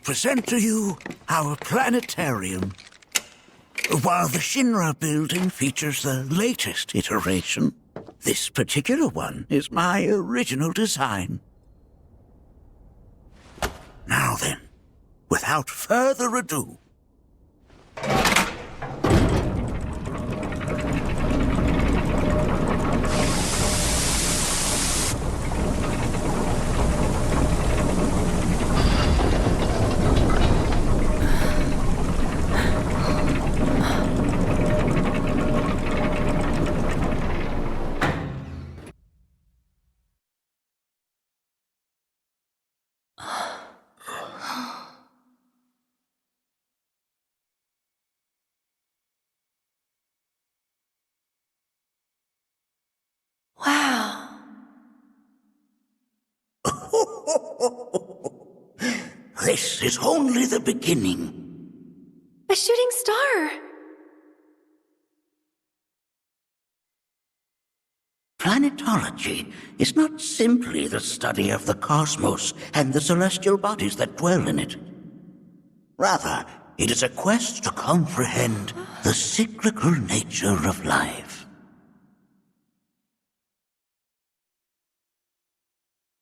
present to you our planetarium. While the Shinra building features the latest iteration, this particular one is my original design. Now then, without further ado... Wow. This is only the beginning. A shooting star! Planetology is not simply the study of the cosmos and the celestial bodies that dwell in it. Rather, it is a quest to comprehend the cyclical nature of life.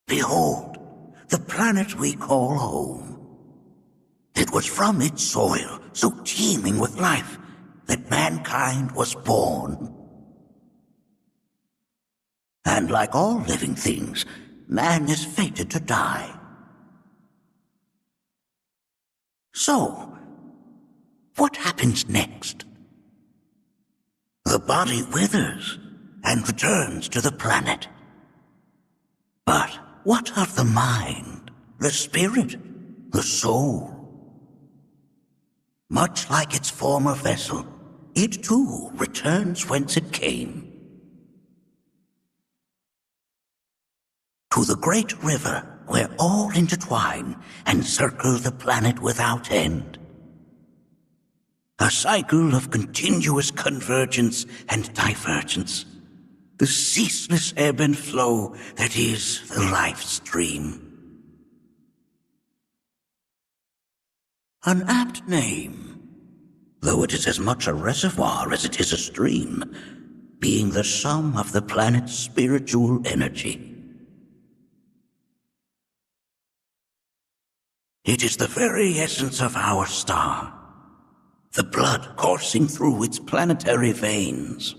Behold, the planet we call home. It was from its soil, so teeming with life, that mankind was born. And like all living things, man is fated to die. So, what happens next? The body withers and returns to the planet. But what of the mind, the spirit, the soul? Much like its former vessel, it too returns whence it came. To the great river where all intertwine and circle the planet without end. A cycle of continuous convergence and divergence. The ceaseless ebb and flow that is the life stream. An apt name, though it is as much a reservoir as it is a stream, being the sum of the planet's spiritual energy. It is the very essence of our star, the blood coursing through its planetary veins.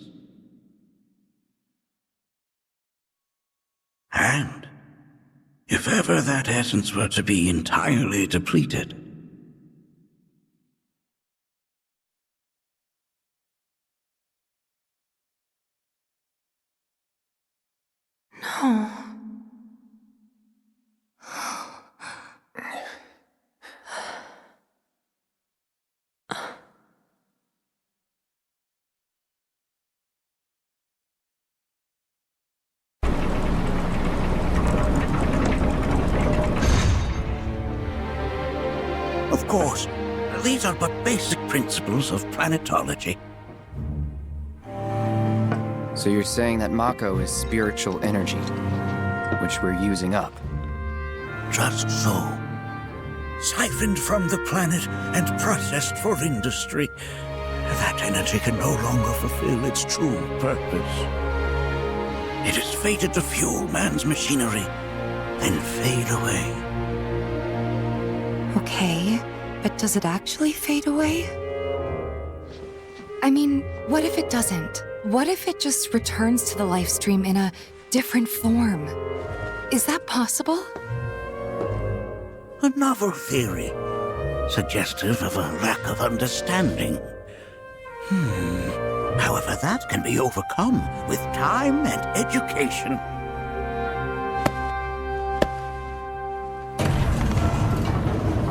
And if ever that essence were to be entirely depleted, No. of course, these are but basic principles of planetology. So you're saying that Mako is spiritual energy, which we're using up? Just so. Siphoned from the planet and processed for industry, that energy can no longer fulfill its true purpose. It is fated to fuel man's machinery, then fade away. Okay, but does it actually fade away? I mean, what if it doesn't? What if it just returns to the life stream in a different form? Is that possible? A novel theory, suggestive of a lack of understanding. However, that can be overcome with time and education.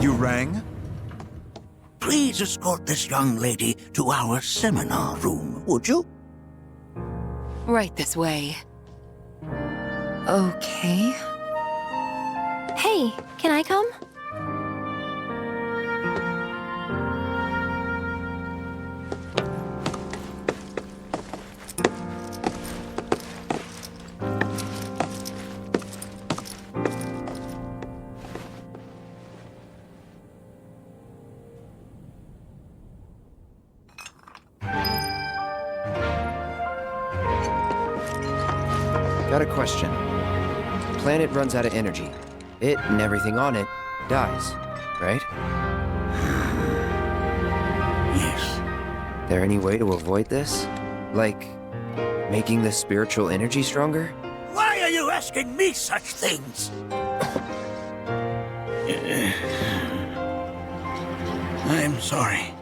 You rang? Please escort this young lady to our seminar room, would you? Right this way. Okay. Hey, can I come? Got a question. Planet runs out of energy. It and everything on it dies, right? Yes. There any way to avoid this? Like, making the spiritual energy stronger? Why are you asking me such things? I'm sorry.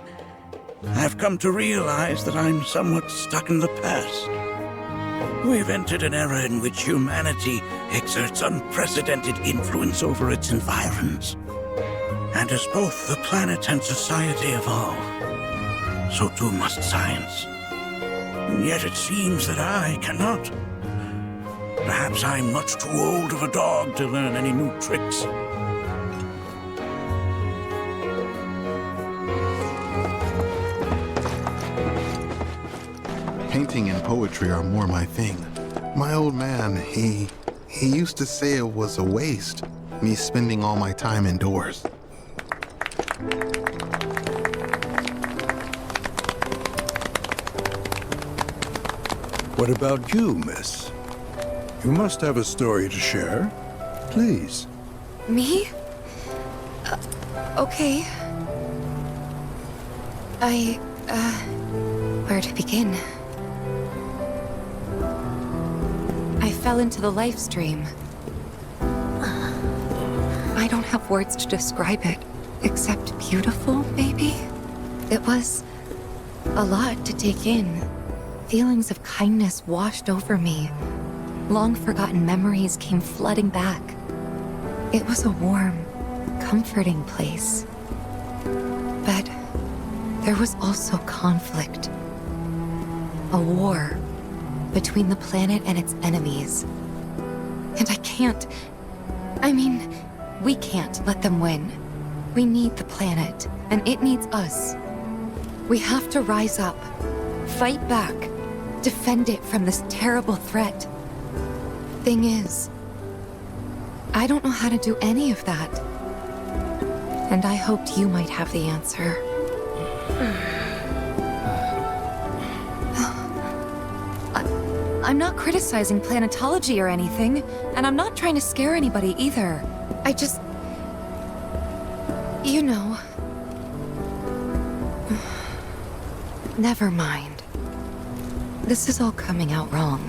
I've come to realize that I'm somewhat stuck in the past. We've entered an era in which humanity exerts unprecedented influence over its environs. And as both the planet and society evolve, so too must science. And yet it seems that I cannot. Perhaps I'm much too old of a dog to learn any new tricks. Painting and poetry are more my thing. My old man, he used to say it was a waste, me spending all my time indoors. What about you, miss? You must have a story to share. Please. Me? Okay. Where to begin? I fell into the life stream. I don't have words to describe it, except beautiful, maybe? It was a lot to take in. Feelings of kindness washed over me. Long-forgotten memories came flooding back. It was a warm, comforting place. But there was also conflict. A war between the planet and its enemies. And we can't let them win. We need the planet, and it needs us. We have to rise up, fight back, defend it from this terrible threat. Thing is, I don't know how to do any of that. And I hoped you might have the answer. I'm not criticizing planetology or anything, and I'm not trying to scare anybody either. I just... you know... Never mind. This is all coming out wrong.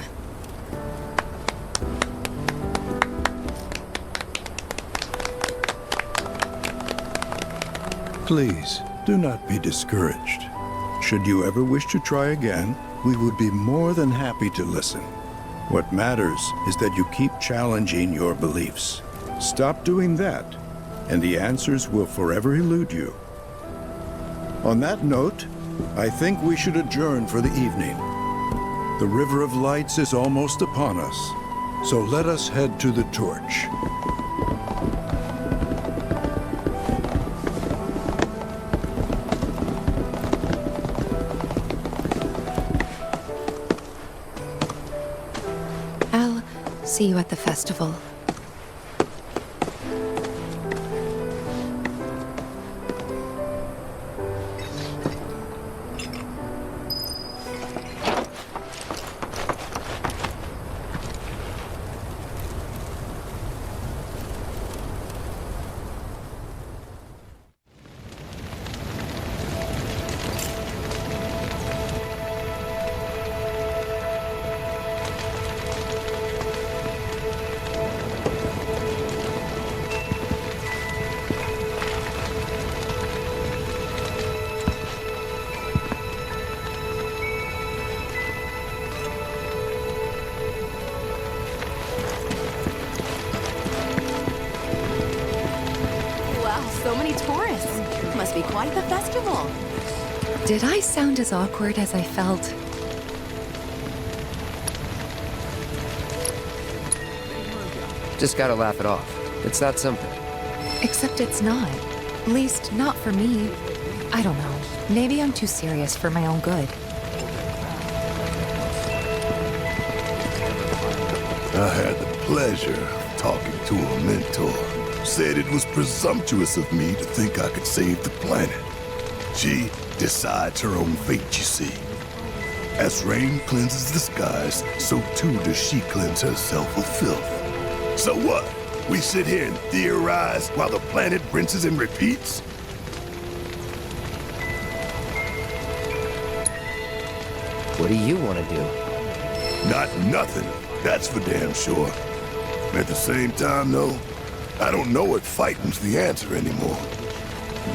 Please, do not be discouraged. Should you ever wish to try again, we would be more than happy to listen. What matters is that you keep challenging your beliefs. Stop doing that, and the answers will forever elude you. On that note, I think we should adjourn for the evening. The River of Lights is almost upon us, so let us head to the torch. I'll see you at the festival. So many tourists. Must be quite the festival. Did I sound as awkward as I felt? Just gotta laugh it off. It's that simple. Except it's not. At least, not for me. I don't know. Maybe I'm too serious for my own good. I had the pleasure of talking to a mentor. Said it was presumptuous of me to think I could save the planet. She decides her own fate, you see. As rain cleanses the skies, so too does she cleanse herself of filth. So what? We sit here and theorize while the planet rinses and repeats? What do you want to do? Not nothing, that's for damn sure. At the same time, though, I don't know if fighting's the answer anymore.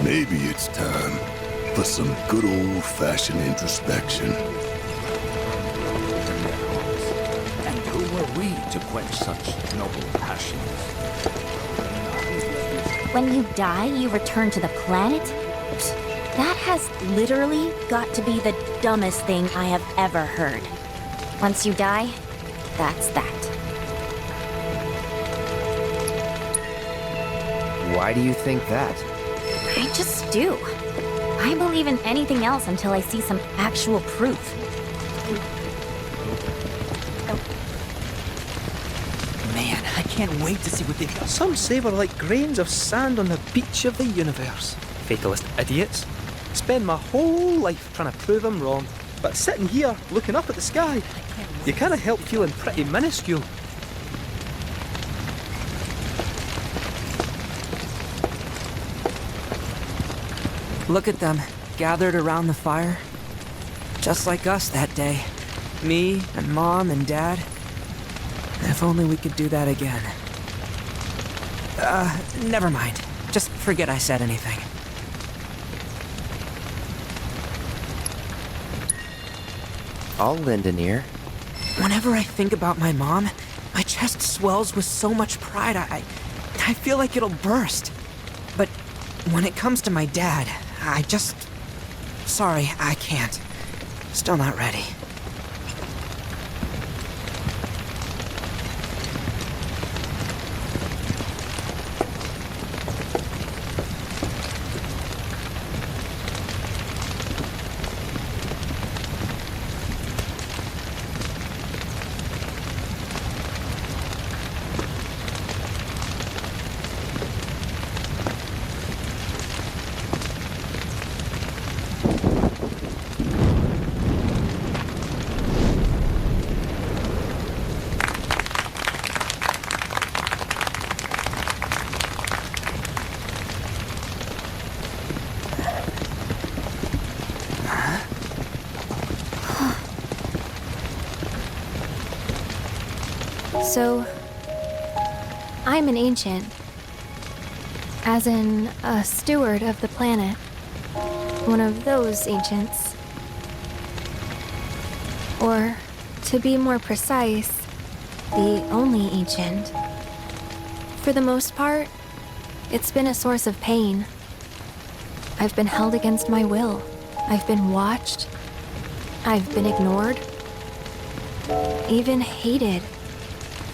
Maybe it's time for some good old-fashioned introspection. And who were we to quench such noble passions? When you die, you return to the planet? That has literally got to be the dumbest thing I have ever heard. Once you die, that's that. Why do you think that? I just do. I believe in anything else until I see some actual proof. Man, I can't wait to see what they've got. Some say we're like grains of sand on the beach of the universe. Fatalist idiots. Spend my whole life trying to prove I'm wrong. But sitting here, looking up at the sky, you can't help feeling pretty minuscule. Look at them, gathered around the fire. Just like us that day. Me and Mom and Dad. If only we could do that again. Never mind. Just forget I said anything. I'll lend an ear. Whenever I think about my mom, my chest swells with so much pride, I feel like it'll burst. But when it comes to my dad, I just... Sorry, I can't. Still not ready. So, I'm an ancient. As in, a steward of the planet. One of those ancients. Or, to be more precise, the only ancient. For the most part, it's been a source of pain. I've been held against my will. I've been watched. I've been ignored. Even hated.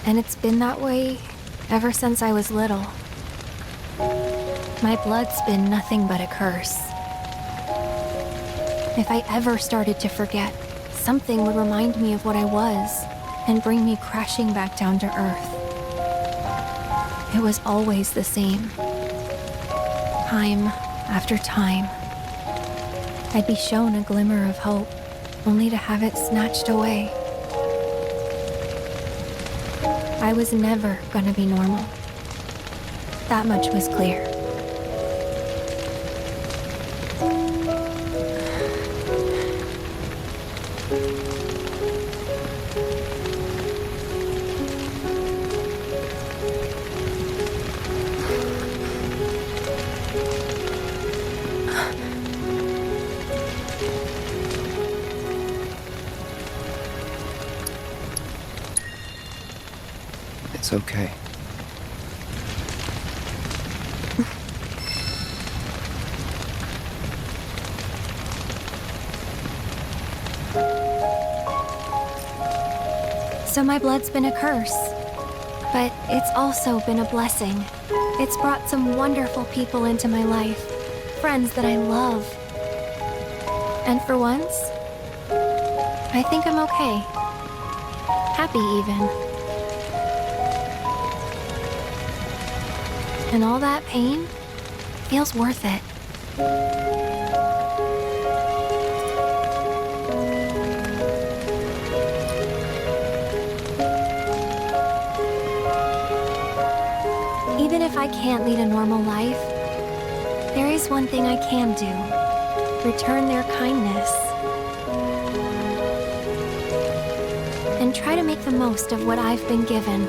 And it's been that way ever since I was little. My blood's been nothing but a curse. If I ever started to forget, something would remind me of what I was and bring me crashing back down to earth. It was always the same. Time after time. I'd be shown a glimmer of hope, only to have it snatched away. I was never gonna be normal. That much was clear. It's okay. So my blood's been a curse, but it's also been a blessing. It's brought some wonderful people into my life, friends that I love. And for once, I think I'm okay. Happy even. And all that pain feels worth it. if I can't lead a normal life, there is one thing I can do. Return their kindness. And try to make the most of what I've been given.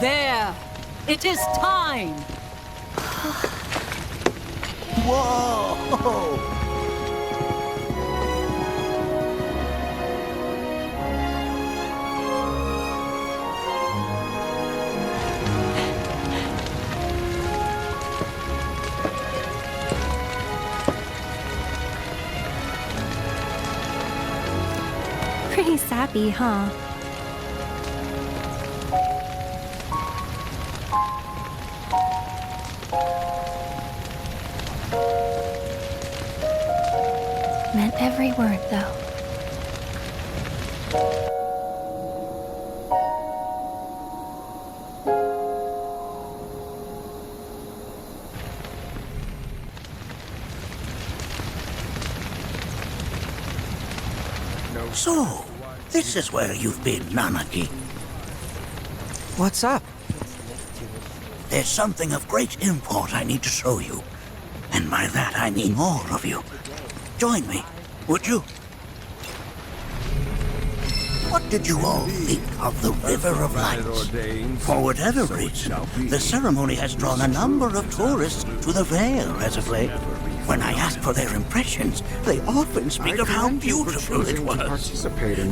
There! It is time! Whoa! Pretty sappy, huh? Meant every word, though. So, this is where you've been, Nanaki. What's up? There's something of great import I need to show you. And by that I mean all of you. Join me, would you? What did you all think of the River of Lights? For whatever reason, the ceremony has drawn a number of tourists to the Vale as of late. When I ask for their impressions, they often speak of how beautiful it was.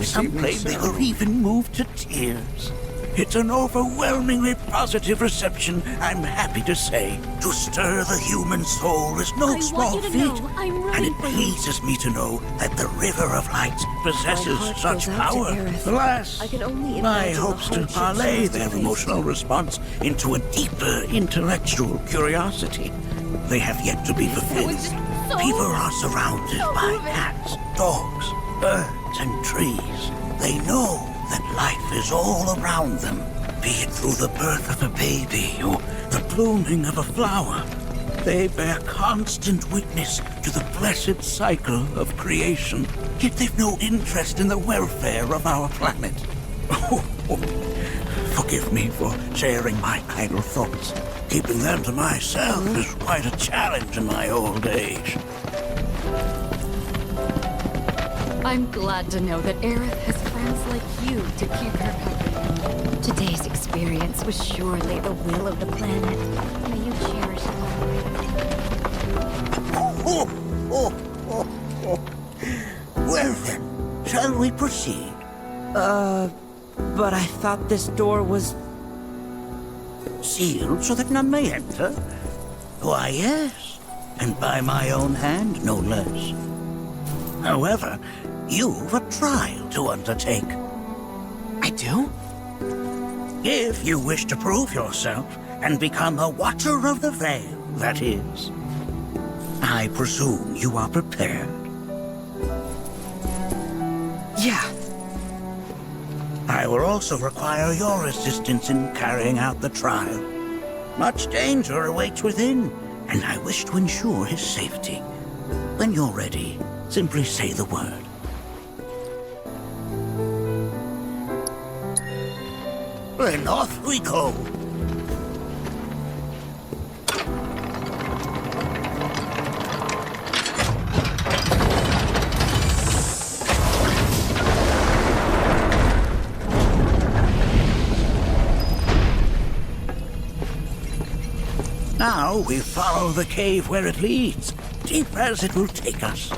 Some claim they were even moved to tears. It's an overwhelmingly positive reception, I'm happy to say. To stir the human soul is no small feat, and it pleases me to know that the River of Lights possesses such power. Alas, my hopes to parlay their emotional response into a deeper intellectual curiosity. They have yet to be fulfilled. People are surrounded by cats, dogs, birds, and trees. They know that life is all around them, be it through the birth of a baby or the blooming of a flower. They bear constant witness to the blessed cycle of creation, yet they've no interest in the welfare of our planet. Forgive me for sharing my idle thoughts. Keeping them to myself is quite a challenge in my old age. I'm glad to know that Aerith has friends like you to keep her company. Today's experience was surely the will of the planet. May you cherish it. Well then, shall we proceed? But I thought this door was... Sealed so that none may enter? Why, yes. And by my own hand, no less. However, you've a trial to undertake. I do? If you wish to prove yourself and become a Watcher of the Vale, that is. I presume you are prepared. Yeah. I will also require your assistance in carrying out the trial. Much danger awaits within, and I wish to ensure his safety. When you're ready, simply say the word. Then off we go. Now we follow the cave where it leads, deep as it will take us.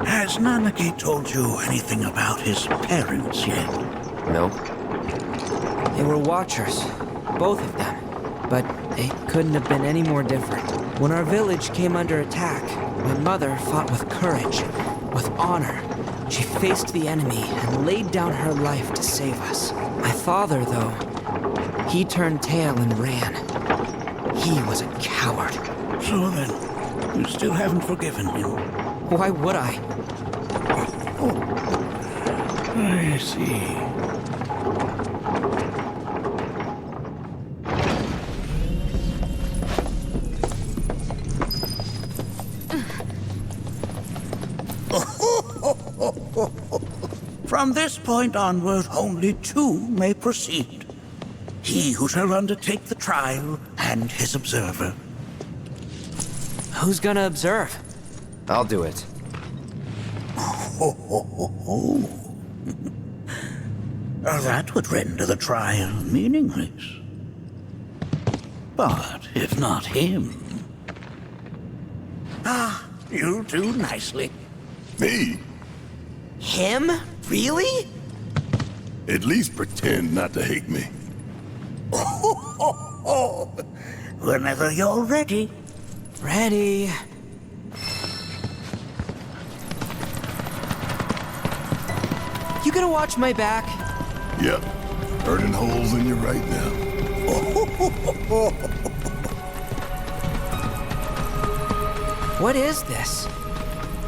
Has Nanaki told you anything about his parents yet? No? They were watchers, both of them. But they couldn't have been any more different. When our village came under attack, my mother fought with courage, with honor. She faced the enemy and laid down her life to save us. My father, though, he turned tail and ran. He was a coward. So then, you still haven't forgiven him? Why would I? Oh, I see. From this point onward, only two may proceed. He who shall undertake the trial, and his observer. Who's gonna observe? I'll do it. That would render the trial meaningless. But if not him... Ah, you'll do nicely. Me? Him? Really? At least pretend not to hate me. Whenever you're ready. Ready. You gonna watch my back? Yep. Burning holes in you right now. What is this?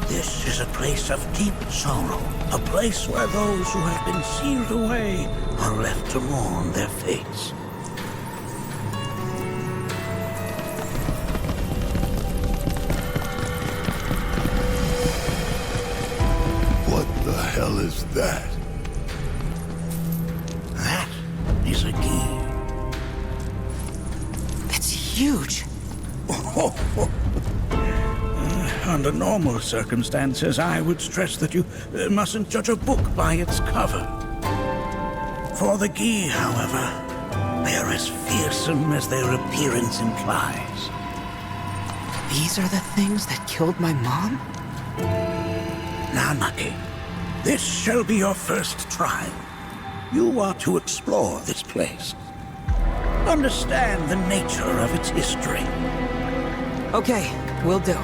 This is a place of deep sorrow. A place where those who have been sealed away are left to mourn their fates. What the hell is that? That is a key. It's huge. Under normal circumstances, I would stress that you mustn't judge a book by its cover. For the Gi, however, they are as fearsome as their appearance implies. These are the things that killed my mom? Nanaki, this shall be your first trial. You are to explore this place. Understand the nature of its history. Okay, will do.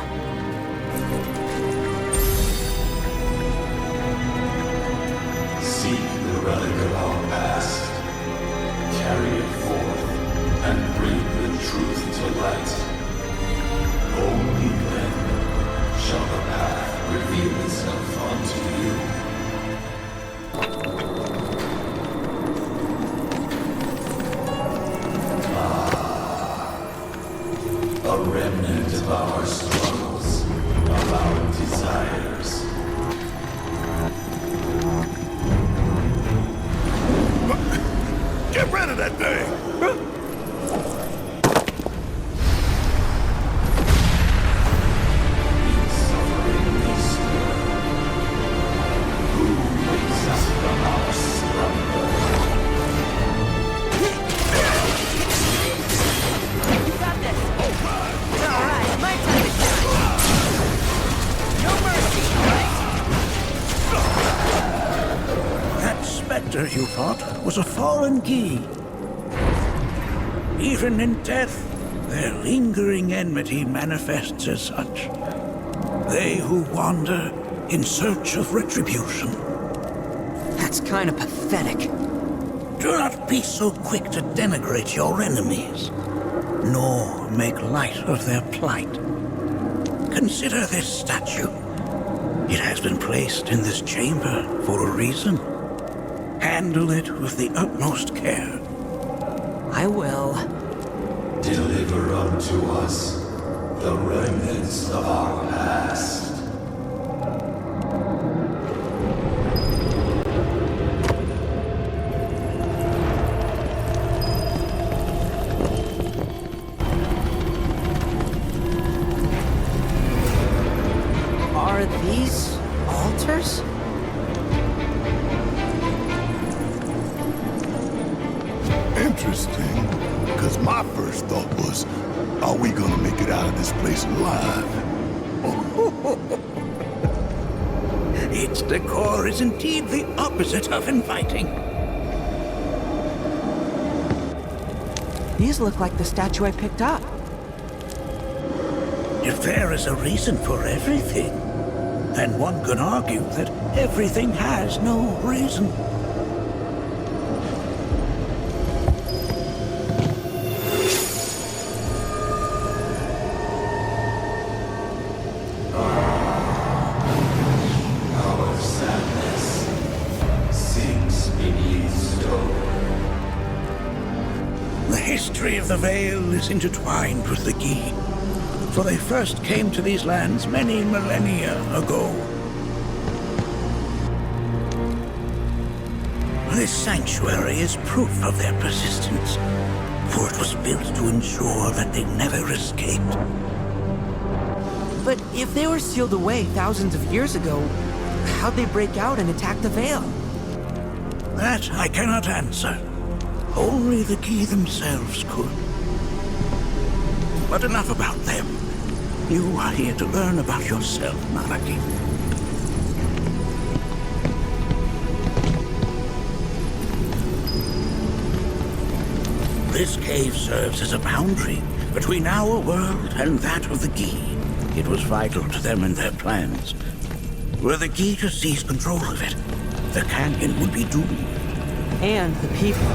Seek the relic of our past. Carry it forth and bring the truth to light. Only then shall the path reveal itself unto you. A remnant of our struggles, of our desires. Get rid of that thing! You fought was a fallen Gi. Even in death, their lingering enmity manifests as such. They who wander in search of retribution. That's kind of pathetic. Do not be so quick to denigrate your enemies, nor make light of their plight. Consider this statue. It has been placed in this chamber for a reason. Handle it with the utmost care. I will. Deliver unto us the remnants of our past. These altars? Interesting. Because my first thought was, are we gonna make it out of this place alive? Its decor is indeed the opposite of inviting. These look like the statue I picked up. If there is a reason for everything, then one could argue that everything has no reason. Our sadness sinks beneath stone. The history of the Vale is intertwined with the Gi, for they first came to these lands many millennia ago. This sanctuary is proof of their persistence, for it was built to ensure that they never escaped. But if they were sealed away thousands of years ago, how'd they break out and attack the Vale? That I cannot answer. Only the Gi themselves could. But enough about them. You are here to learn about yourself, Malaki. This cave serves as a boundary between our world and that of the Gi. It was vital to them and their plans. Were the Gi to seize control of it, the canyon would be doomed. And the people.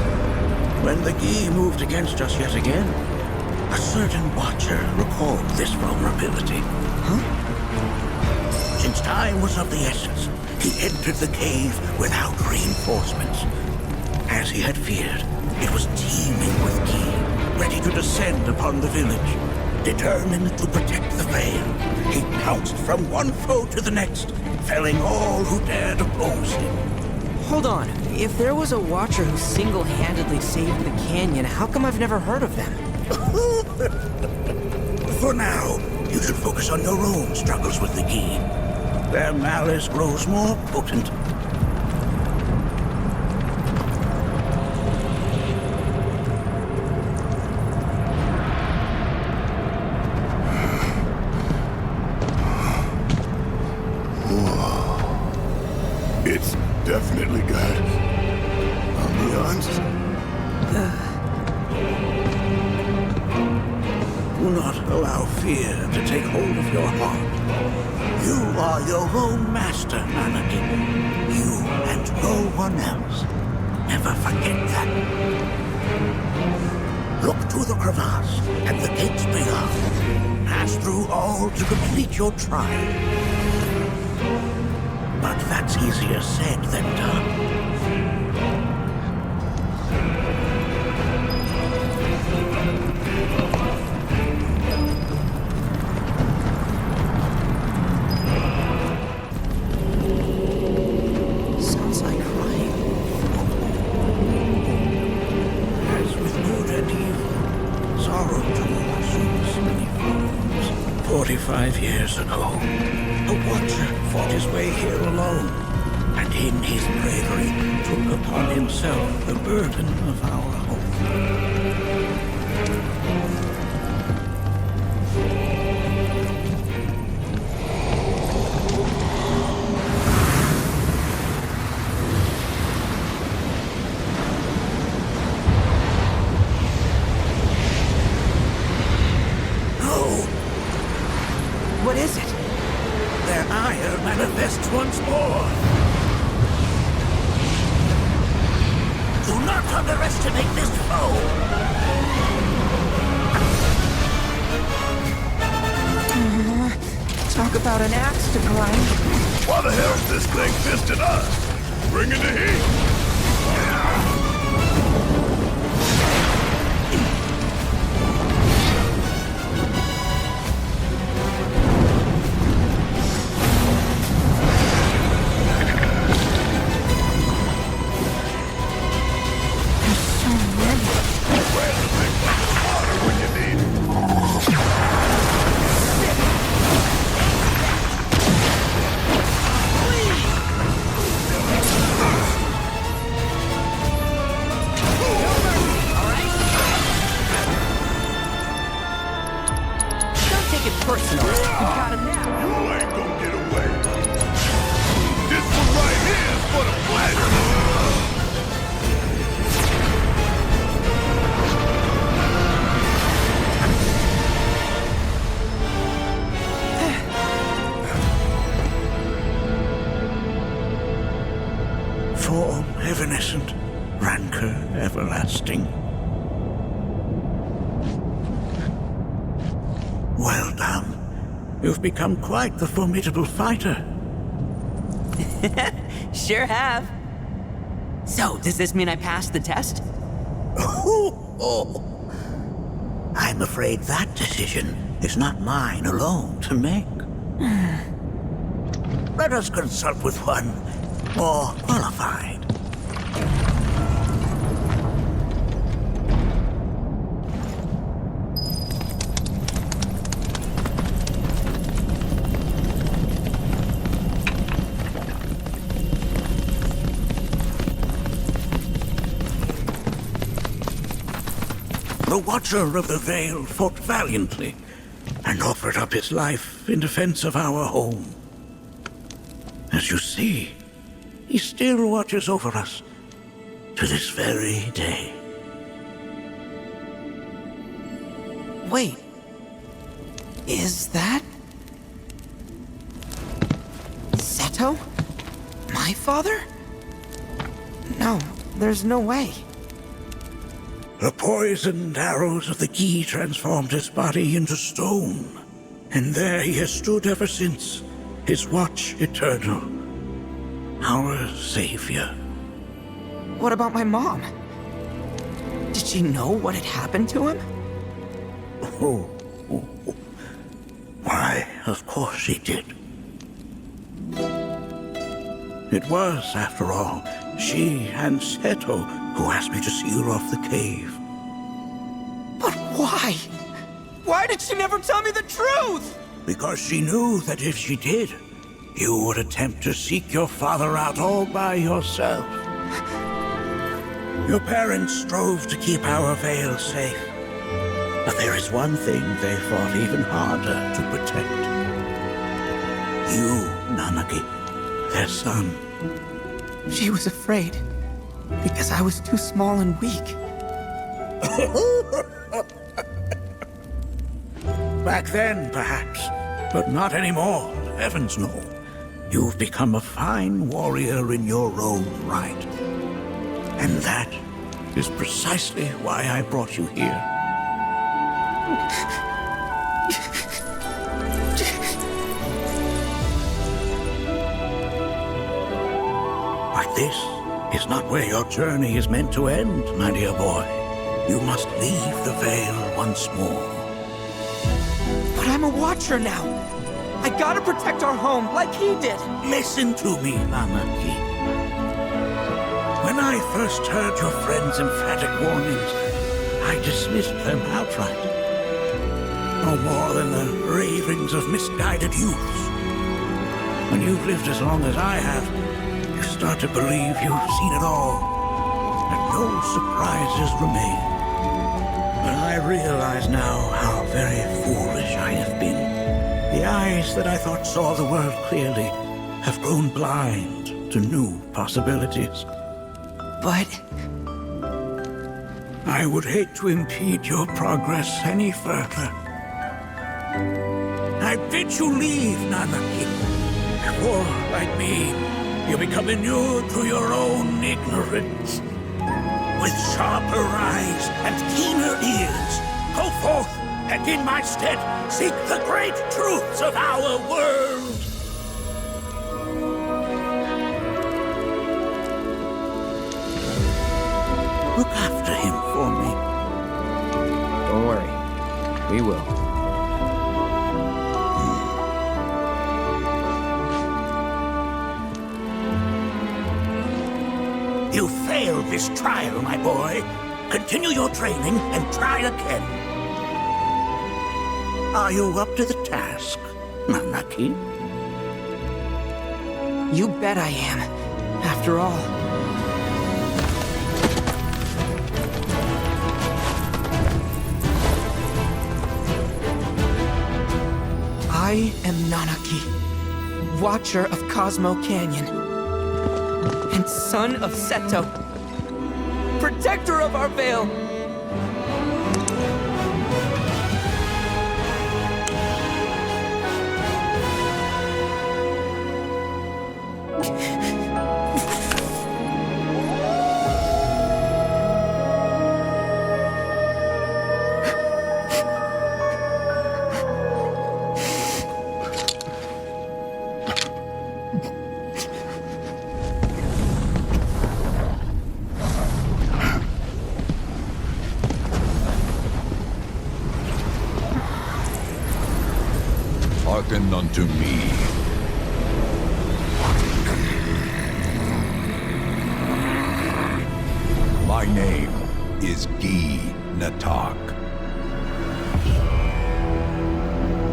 When the Gi moved against us yet again, a certain watcher recalled this vulnerability. Since time was of the essence, he entered the cave without reinforcements. As he had feared, it was teeming with Gi, ready to descend upon the village. Determined to protect the Vale, he pounced from one foe to the next, felling all who dared oppose him. Hold on. If there was a watcher who single-handedly saved the canyon, how come I've never heard of them? For now, you should focus on your own struggles with the Gi. Their malice grows more potent. It's definitely got ambiance. Do not allow fear to take hold of your heart. You are your own master, Malaki. You and no one else. Never forget that. Look to the crevasse and the gates beyond. Pass through all to complete your trial. But that's easier said than done. Sounds like crying. As with good and evil, sorrow too assumes many forms. 45 years ago, a watcher fought his way here alone, and in his bravery took upon himself the burden of our hope. What is it? Their ire manifests once more. Do not underestimate this foe. Talk about an axe to grind. Why the hell is this thing fisting us? Bringing the heat. take it personal. You got him now. You ain't gonna get away. This one right here is for the planet. Form evanescent, rancor everlasting. Well done. You've become quite the formidable fighter. Sure have. So, does this mean I passed the test? I'm afraid that decision is not mine alone to make. Let us consult with one more qualified. The Watcher of the Veil fought valiantly and offered up his life in defense of our home. As you see, he still watches over us to this very day. Wait. Is that... Seto? My father? No, there's no way. The poisoned arrows of the Vii transformed his body into stone, and there he has stood ever since, his watch eternal, our savior. What about my mom? Did she know what had happened to him? Why, of course she did. It was, after all, she and Seto who asked me to seal off the cave. But why? Why did she never tell me the truth? Because she knew that if she did, you would attempt to seek your father out all by yourself. Your parents strove to keep our Veil safe. But there is one thing they fought even harder to protect. You, Nanaki, their son. She was afraid. Because I was too small and weak. Back then, perhaps, but not anymore. Heavens no. You've become a fine warrior in your own right. And that is precisely why I brought you here. But this is not where your journey is meant to end, my dear boy. You must leave the Veil once more. But I'm a Watcher now. I gotta protect our home like he did. Listen to me, Nanaki. When I first heard your friend's emphatic warnings, I dismissed them outright. No more than the ravings of misguided youths. When you've lived as long as I have, you start to believe you've seen it all, and no surprises remain. But I realize now how very foolish I have been. The eyes that I thought saw the world clearly have grown blind to new possibilities. But... I would hate to impede your progress any further. I bid you leave, Nanaki, before, like me, you become inured to your own ignorance. With sharper eyes and keener ears, go forth and in my stead seek the great truths of our world. Look after him for me. Don't worry. We will. You failed this trial, my boy. Continue your training and try again. Are you up to the task, Nanaki? You bet I am. After all. I am Nanaki, Watcher of Cosmo Canyon, and son of Seto, Protector of our Vale. Hearken unto me. My name is Gi Natak.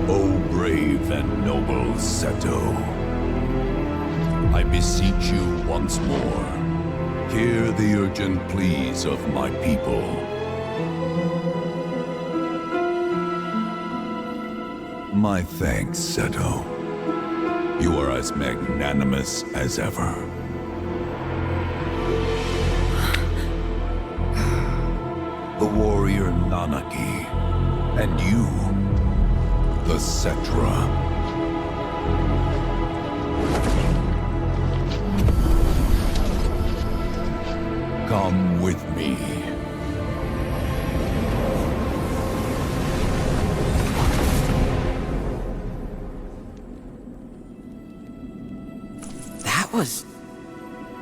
O brave and noble Seto, I beseech you once more, hear the urgent pleas of my people. My thanks, Seto. You are as magnanimous as ever. The warrior Nanaki, and you, the Cetra. Come with me. Was...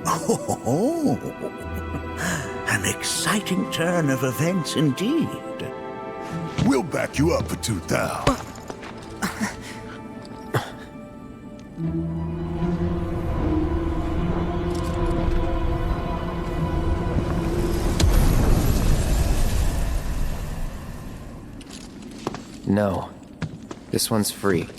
Oh, an exciting turn of events indeed. We'll back you up for 2,000. No. This one's free.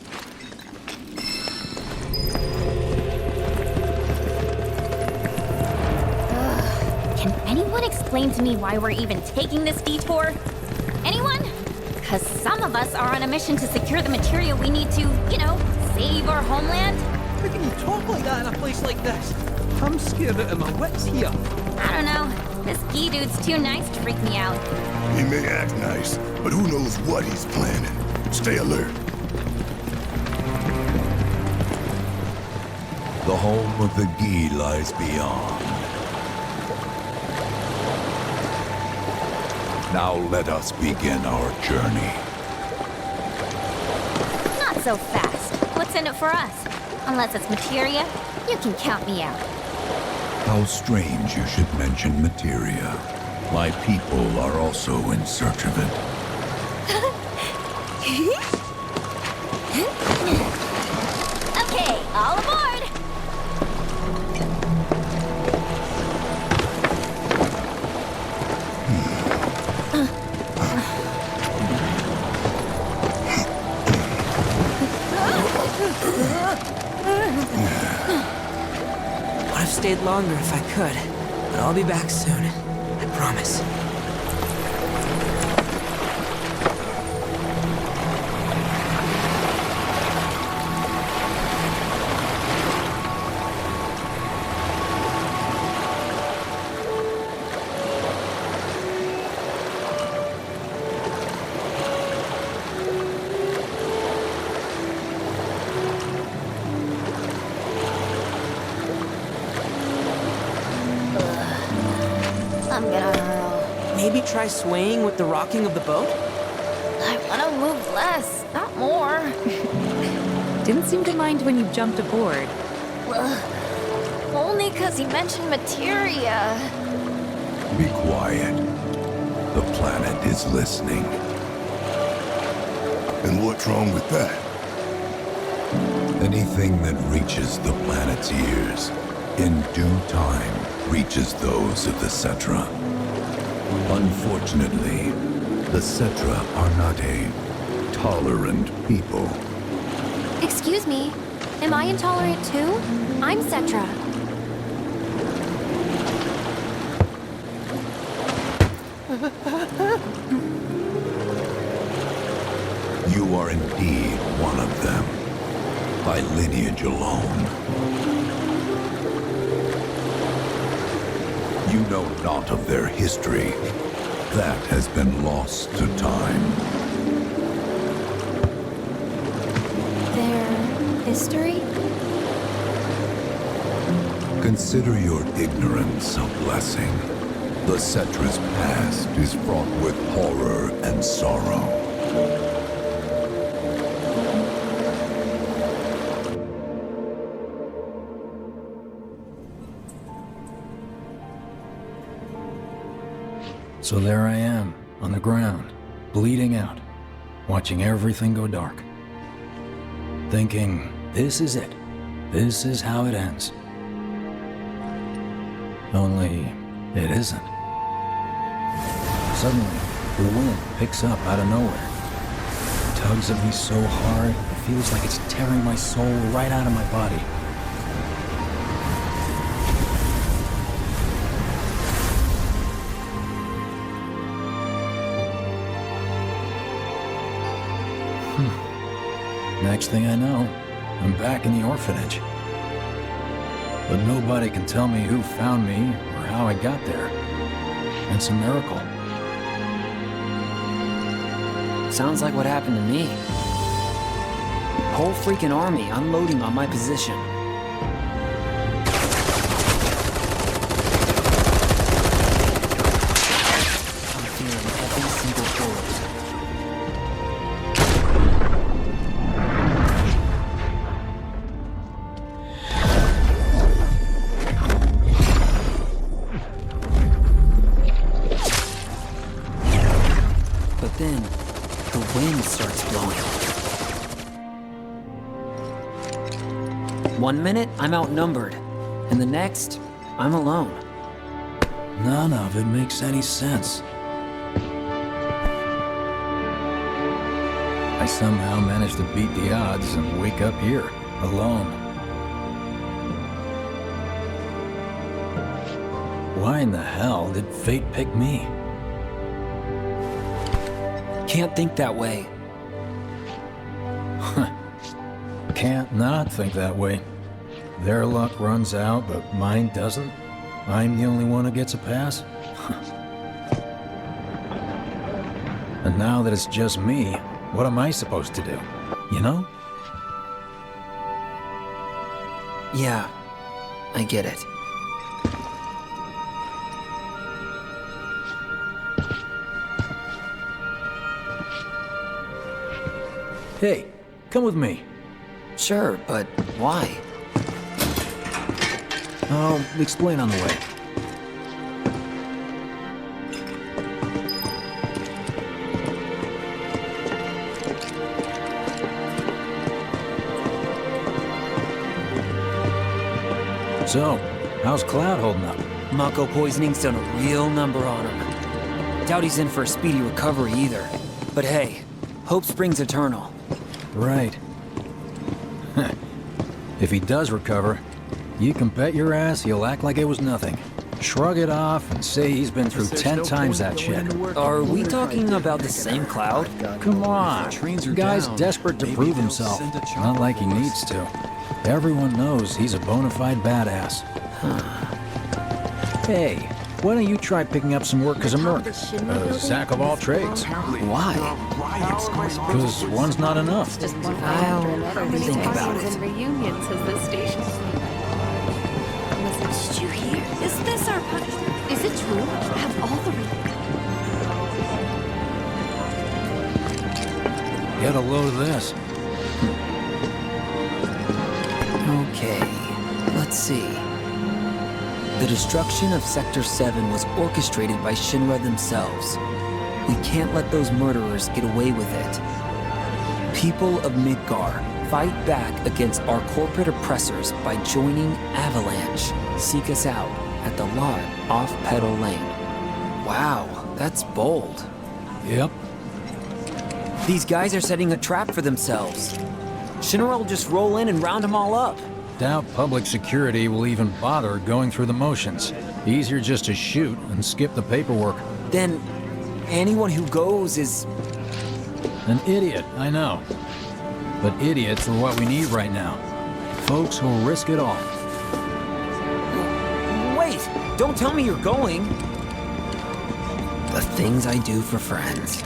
Can anyone explain to me why we're even taking this detour? Anyone? Because some of us are on a mission to secure the material we need to, save our homeland. How can you talk like that in a place like this? I'm scared out of my wits here. I don't know. This Gi dude's too nice to freak me out. He may act nice, but who knows what he's planning. Stay alert. The home of the Gi lies beyond. Now let us begin our journey. Not so fast. What's in it for us? Unless it's materia, you can count me out. How strange you should mention materia. My people are also in search of it. Okay, all aboard! Would have stayed longer if I could, but I'll be back soon. I promise. I'm gonna hurl. Maybe try swaying with the rocking of the boat? I wanna move less, not more. Didn't seem to mind when you jumped aboard. Only because he mentioned materia. Be quiet. The planet is listening. And what's wrong with that? Anything that reaches the planet's ears, in due time, reaches those of the Cetra. Unfortunately, the Cetra are not a tolerant people. Excuse me, am I intolerant too? I'm Cetra. You are indeed one of them, by lineage alone. You know not of their history. That has been lost to time. Their history? Consider your ignorance a blessing. The Cetra's past is fraught with horror and sorrow. So there I am, on the ground, bleeding out, watching everything go dark. Thinking, this is it. This is how it ends. Only, it isn't. Suddenly, the wind picks up out of nowhere. It tugs at me so hard, it feels like it's tearing my soul right out of my body. Next thing I know, I'm back in the orphanage. But nobody can tell me who found me or how I got there. It's a miracle. Sounds like what happened to me. Whole freaking army unloading on my position. I'm feeling every single bullet. But then, the wind starts blowing. 1 minute, I'm outnumbered, and the next, I'm alone. None of it makes any sense. I somehow managed to beat the odds and wake up here, alone. Why in the hell did fate pick me? Can't think that way. Can't not think that way. Their luck runs out, but mine doesn't. I'm the only one who gets a pass. And now that it's just me, what am I supposed to do? You know? Yeah, I get it. Hey, come with me. Sure, but why? I'll explain on the way. So, how's Cloud holding up? Mako poisoning's done a real number on him. Doubt he's in for a speedy recovery either. But hey, hope springs eternal. Right. If he does recover, you can bet your ass he'll act like it was nothing. Shrug it off and say he's been through 10 times that shit. Are we talking about the same Cloud? Come on, the guy's desperate to prove himself. Not like he needs to. Everyone knows he's a bona fide badass. Hey, why don't you try picking up some work as a merc? A jack of all trades. Why? Because one's not enough. I'll think about it. Reunions has this station. Did you hear? Is this our punishment? Is it true? Have all the Get a load of this. Okay, let's see. The destruction of Sector 7 was orchestrated by Shinra themselves. We can't let those murderers get away with it. People of Midgar, fight back against our corporate oppressors by joining Avalanche. Seek us out at the lot off Petal Lane. Wow, that's bold. Yep. These guys are setting a trap for themselves. Shinra will just roll in and round them all up. Doubt public security will even bother going through the motions. Easier just to shoot and skip the paperwork. Then anyone who goes is An idiot, I know. But idiots are what we need right now. Folks who'll risk it all. Wait! Don't tell me you're going! The things I do for friends.